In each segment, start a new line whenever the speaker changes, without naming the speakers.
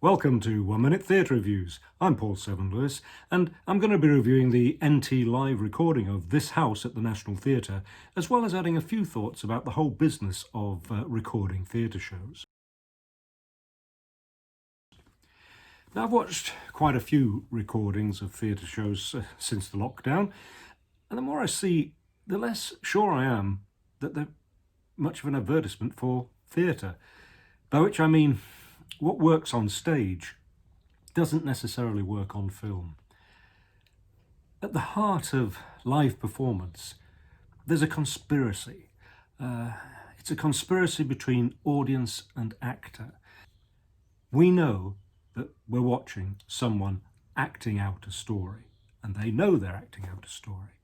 Welcome to 1 Minute Theatre Reviews. I'm Paul Seven-Lewis, and I'm going to be reviewing the NTLive recording of This House at the National Theatre, as well as adding a few thoughts about the whole business of recording theatre shows. Now, I've watched quite a few recordings of theatre shows since the lockdown, and the more I see, the less sure I am that they're much of an advertisement for theatre, by which I mean what works on stage doesn't necessarily work on film. At the heart of live performance, there's a conspiracy. It's a conspiracy between audience and actor. We know that we're watching someone acting out a story, and they know they're acting out a story.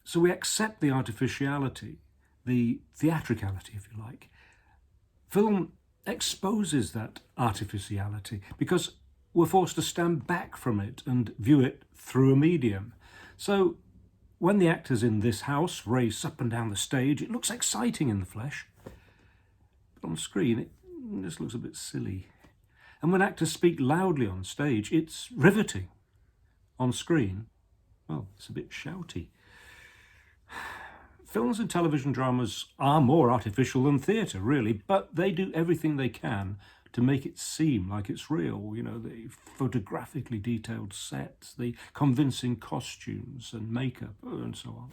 So we accept the artificiality, the theatricality, if you like. Film exposes that artificiality because we're forced to stand back from it and view it through a medium. So when the actors in This House race up and down the stage, it looks exciting in the flesh. But on screen, it just looks a bit silly. And when actors speak loudly on stage, it's riveting. On screen, well, it's a bit shouty. Films and television dramas are more artificial than theatre, really, but they do everything they can to make it seem like it's real. You know, the photographically detailed sets, the convincing costumes and makeup, and so on.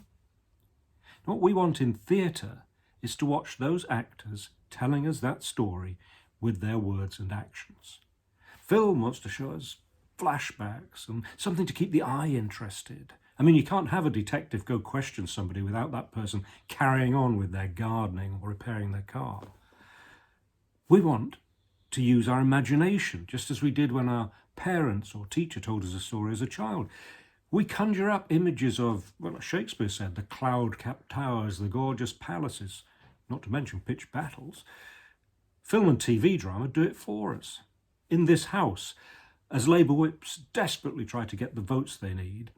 What we want in theatre is to watch those actors telling us that story with their words and actions. Film wants to show us flashbacks and something to keep the eye interested. I mean, you can't have a detective go question somebody without that person carrying on with their gardening or repairing their car. We want to use our imagination, just as we did when our parents or teacher told us a story as a child. We conjure up images of, well, as Shakespeare said, the cloud-capped towers, the gorgeous palaces, not to mention pitched battles. Film and TV drama do it for us. In This House, as Labour whips desperately try to get the votes they need,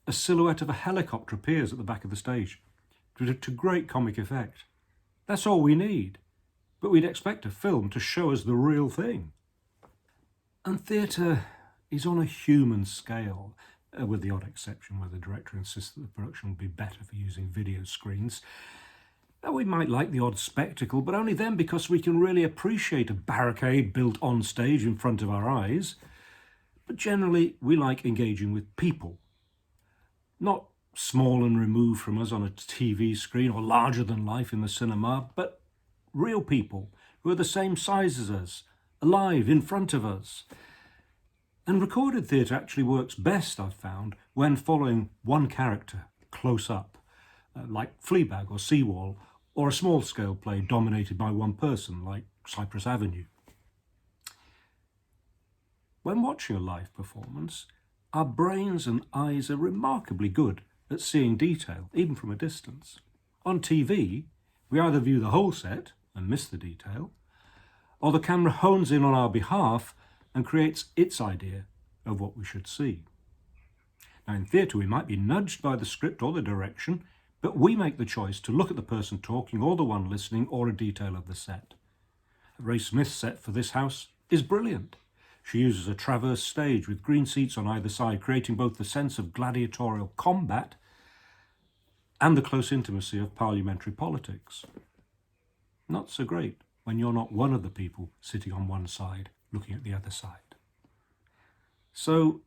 a silhouette of a helicopter appears at the back of the stage, to great comic effect. That's all we need, but we'd expect a film to show us the real thing. And theatre is on a human scale, with the odd exception where the director insists that the production would be better for using video screens. Now, we might like the odd spectacle, but only then because we can really appreciate a barricade built on stage in front of our eyes. But generally, we like engaging with people. Not small and removed from us on a TV screen or larger than life in the cinema, but real people who are the same size as us, alive in front of us. And recorded theatre actually works best, I've found, when following one character close up, like Fleabag or Seawall, or a small-scale play dominated by one person, like Cypress Avenue. When watching a live performance, our brains and eyes are remarkably good at seeing detail, even from a distance. On TV, we either view the whole set and miss the detail, or the camera hones in on our behalf and creates its idea of what we should see. Now, in theatre, we might be nudged by the script or the direction, but we make the choice to look at the person talking or the one listening or a detail of the set. Rae Smith's set for This House is brilliant. She uses a traverse stage with green seats on either side, creating both the sense of gladiatorial combat and the close intimacy of parliamentary politics. Not so great when you're not one of the people sitting on one side looking at the other side. So,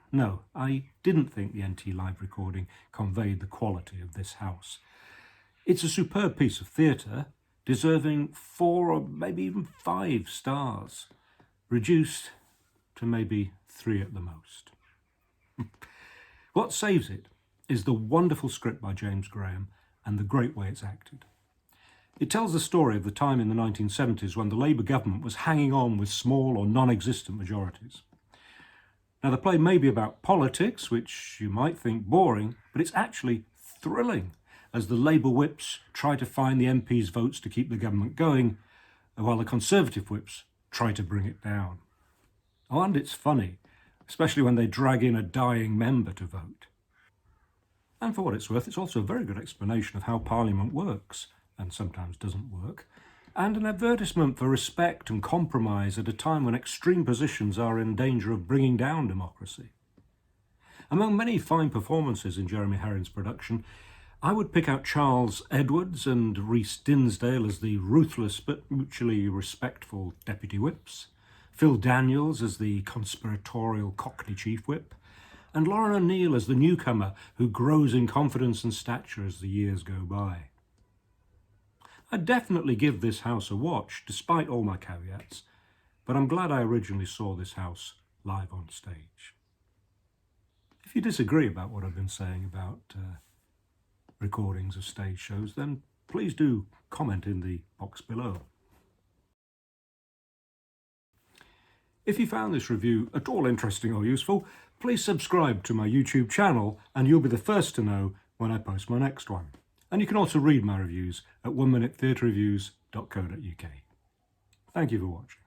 no, I didn't think the NTLive recording conveyed the quality of This House. It's a superb piece of theatre, deserving 4 or maybe even 5 stars, reduced to maybe 3 at the most. What saves it is the wonderful script by James Graham and the great way it's acted. It tells the story of the time in the 1970s when the Labour government was hanging on with small or non-existent majorities. Now, the play may be about politics, which you might think boring, but it's actually thrilling as the Labour whips try to find the MPs' votes to keep the government going, while the Conservative whips try to bring it down. Oh, and it's funny, especially when they drag in a dying member to vote. And for what it's worth, it's also a very good explanation of how Parliament works, and sometimes doesn't work, and an advertisement for respect and compromise at a time when extreme positions are in danger of bringing down democracy. Among many fine performances in Jeremy Herrin's production, I would pick out Charles Edwards and Reece Dinsdale as the ruthless but mutually respectful deputy whips, Phil Daniels as the conspiratorial Cockney chief whip, and Lauren O'Neill as the newcomer who grows in confidence and stature as the years go by. I'd definitely give this house a watch, despite all my caveats, but I'm glad I originally saw this house live on stage. If you disagree about what I've been saying about recordings of stage shows, then please do comment in the box below. If you found this review at all interesting or useful, please subscribe to my YouTube channel and you'll be the first to know when I post my next one. And you can also read my reviews at 1minutetheatre.reviews.co.uk. Thank you for watching.